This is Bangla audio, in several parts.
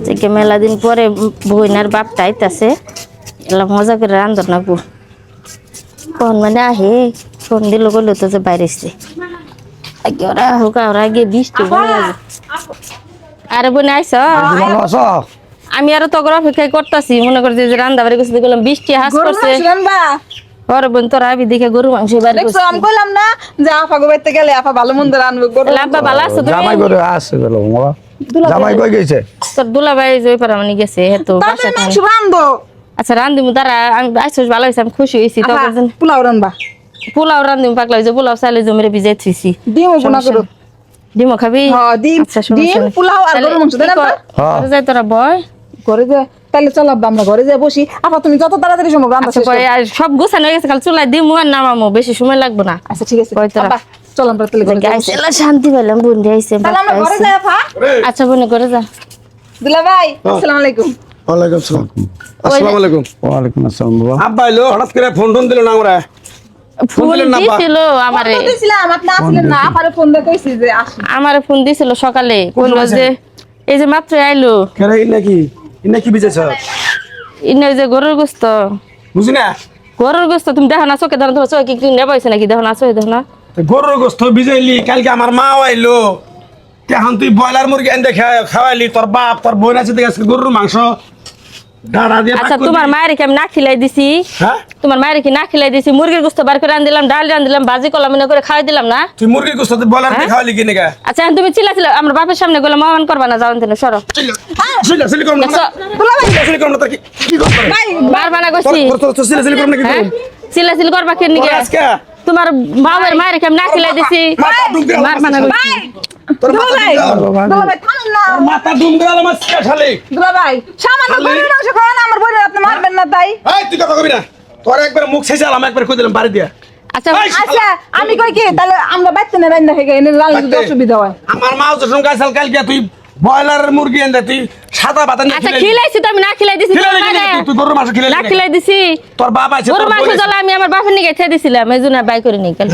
থেকে মেলা দিন পরে বইনার বাপটা আইতাছে এলা মজা করে রান্ধন না বউ কোন মানে আহে ফোন দিল গেল তো যে বাইরেছে আগে ওরা হোক ওরা আগে বৃষ্টি ভালো লাগে আরে বোন আইসো আমি আরো তগর অপেক্ষা করতেছি মনে করছি যে রান্না বাড়ি করতে গেলাম বৃষ্টি হাস করছে ওরে বোন তোরা আবি দেখে গরু মাংস বাড়ি করছে আমি কইলাম না যে আপা গো বাইতে গেলে আপা ভালো মন্দ রান্না গরু আব্বা ভালো আছো তুমি জামাই করে আসছে গেল জামাই কই গেছে তোর দুলাভাই জয় পারা মানে গেছে এত বাসা মাংস রান্ধো আচ্ছা রান্দিমু তারা আমি আইসস ভালো হইছে আমি খুশি হইছি তখন পোলাও রান্না পোলাও রান্দিমু পাকলা হইছে পোলাও চাইলে জমিরে ভিজাই থুইছি ডিম গুনা করো ডিম খাবি হ্যাঁ ডিম ডিম পোলাও আর গরুর মাংস দেন না হ্যাঁ যাই তোরা বয় ঘরে যা তাহলে চল আব্বা আমরা ঘরে যাই বসি আপা তুমি যত তাড়াতাড়ি সম্ভব রান্না শেষ করো আর সব গোছানো হয়ে গেছে খালি চুলাই দিমু আর নামামু বেশি সময় লাগবে না আচ্ছা ঠিক আছে কই তোরা আব্বা চল আমরা তাহলে ঘরে যাই এলা শান্তি পেলাম বোন আইছে তাহলে আমরা ঘরে যাই আপা আচ্ছা বোন করে যা দুলা ভাই আসসালামু আলাইকুম ওয়ালাইকুম সালাম আসসালামু আলাইকুম ওয়ালাইকুম আসসালাম বাবা আব্বা এলো হঠাৎ করে ফোন দিল না আমরা ফুল দিছিল আমারে ফোন দিছিলাম আপনি আসলেন না আপারে ফোন দিয়ে কইছি যে আসি আমারে ফোন দিছিল সকালে কইলো যে এই যে মাত্র আইলো কেরে নাকি বিজেছ ইনে যে গরুর গোস্ত বুঝি না গরুর গোস্ত তুমি দেখো না চোখে ধরো তোমার চোখে কি নেবাইছে নাকি দেখো না চোখে দেখো না গরুর গোস্ত ভিজাইলি কালকে আমার মা আইলো এখন তুই ব্রয়লার মুরগি এনে খাওয়াইলি তোর বাপ তোর বোন আছে দেখে গরুর মাংস ডাড়া দিয়ে আচ্ছা তোমার মায়ের কি আমি না খিলাই দিছি হ্যাঁ তোমার মায়ের কি না খিলাই দিছি মুরগির গোস্ত বার করে রান্দিলাম ডাল রান্দিলাম ভাজি কলা মনে করে খাওয়াই দিলাম না তুই মুরগির গোস্ত ব্রয়লার দিয়ে খাওয়াইলি কি নাকি আচ্ছা এখন তুমি চিল্লা আমার বাপের সামনে গেলে মহান করবা না যাওয়ান তেন সরো সিলি করব না সিলি করব না তোর কি করব ভাই মারবা না কইছি তোর সিলি করব না কি হ্যাঁ চিল্লা করবা কেন নিকে আজকে তোমার বাবার মায়ের কি আমি না খিলাই দিছি মারবা না কইছি তোর দুলা ভাই থামুন না মাথা ডুম গেল আমার শালি দুলা ভাই সামান্য গরুর মাংস খাওয়া না আমার বোনের আপনি মারবেন না তাই এই তুই কথা কবি না তোর একবার মুখ ছেঁচালাম একবার কই দিলাম বাড়ি দিয়া আচ্ছা আচ্ছা আমি কই কি তাহলে আমরা বাইতে না রান্না খেয়ে এনে লাল যদি অসুবিধা হয় আমার মা যখন গাছাল কালকে তুই ব্রয়লারের মুরগি এনে তুই সাদা ভাত এনে আচ্ছা খিলাইছি তো আমি না খিলাই দিছি তুই গরুর মাংস খিলাই না খিলাই দিছি তোর বাবা আছে গরুর মাংস জ্বালা আমি আমার বাপের নিকে খেয়ে দিছিলাম এই জন্য বাই করে নিই কাল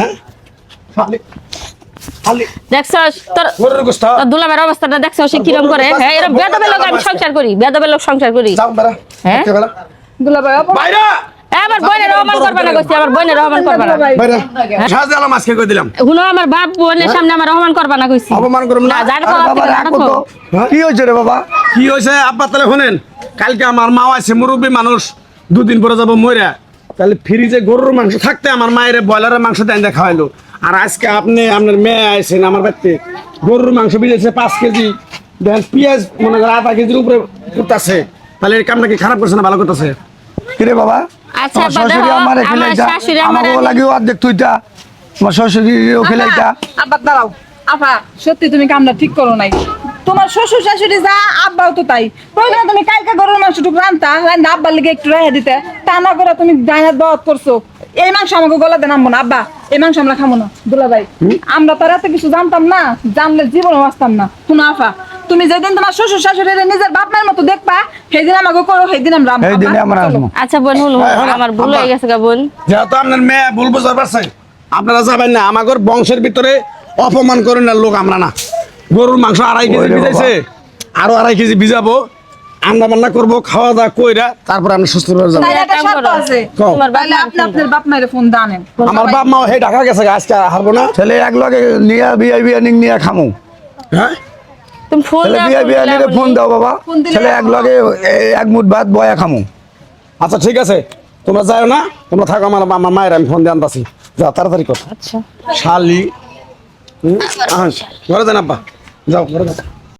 দেখছস তোর গরুর গোস্ত তোর দুলামের অবস্থাটা দেখছস সে কিরম করে হ্যাঁ এরকম বেদবের লোক আমি সংসার করি বেদবের লোক সংসার করি যাও বাড়া হ্যাঁ দুলা ভাই বাইরা আমার বোনের রহমান করবা না কইছি আমার বোনের রহমান করবা না বাইরা সাজালাম আজকে কই দিলাম হুনো আমার বাপ বোনের সামনে আমার রহমান করবা না কইছি অপমান করব না যার বাবা রাখো তো কি হয়েছে রে বাবা কি হইছে আব্বা তাহলে শুনেন কালকে আমার মা আছে মুরব্বী মানুষ দুদিন পরে যাব মইরা তাহলে ফ্রিজে গরুর মাংস থাকতে আমার মায়ের ব্রয়লারের মাংস দেন খাওয়াইলো আর আজকে আপনি আপনার মেয়ে আইছেন আমার বাড়িতে গরুর মাংস বিলেছে 5 কেজি দেন পেঁয়াজ মনে করেন আধা কেজির উপরে করতেছে তাহলে এই কামটা কি খারাপ করছে না ভালো করতেছে কি রে বাবা আচ্ছা তোমার বাবা শ্বশুরি আমারে আমার খিলাইতা শাশুড়ি আমার আমাকে লাগিও অর্ধেক তুইটা তোমার শ্বশুরিও খিলাইতা আব্বা দাঁড়াও আপা সত্যি তুমি কামটা ঠিক করো নাই তোমার শ্বশুর শাশুড়ি যা আব্বাও তো তাই প্রয়োজনে তুমি কালকে গরুর মাংস টুকু রান্তা আব্বার লিগে একটু রেখে দিতে তা না করে তুমি ডাইনাত বাদ করছো এই মাংস আমাকে গলাতে নামবো না আব্বা এই মাংস আমরা খাবো না দুলা ভাই আমরা তো এত কিছু জানতাম না জানলে জীবনে বাঁচতাম না শুনো আপা তুমি যেদিন তোমার শ্বশুর শাশুড়ি নিজের বাপ মায়ের মতো দেখবা সেদিন আমাকে করো সেদিন আমরা এই দিনে আমরা আসবো আচ্ছা বোন হুন আমার ভুল হয়ে গেছে গা বোন যেহেতু আপনার মেয়ে ভুল বুঝতে পারছে আপনারা যাবেন না আমাদের বংশের ভিতরে অপমান করেন না লোক আমরা না গরুর মাংস 2.5 কেজি ভিজাইছে আরো 2.5 কেজি ভিজাবো রান্না বান্না করবো খাওয়া দাওয়া কইরা তারপর আমরা সুস্থ হয়ে যাবো তাইলে একটা শর্ত আছে তোমার বাপ তাহলে আপনি আপনার বাপ মায়ের ফোন দানেন আমার বাপ মা হে ঢাকা গেছে আজকে হারবো না ছেলে এক লগে নিয়া বিয়া নিয়ে খামু হ্যাঁ তুমি ফোন ছেলে দাও বিয়া নিয়ে ফোন দাও বাবা ফোন দিলে ছেলে এক লগে এক মুঠ ভাত বয়া খামু আচ্ছা ঠিক আছে তোমরা যাও না তোমরা থাকো আমার মায়ের আমি ফোন দিয়ে আনতাছি যাও তাড়াতাড়ি কর আচ্ছা শালি ঘরে যান আব্বা যাও ঘরে যাও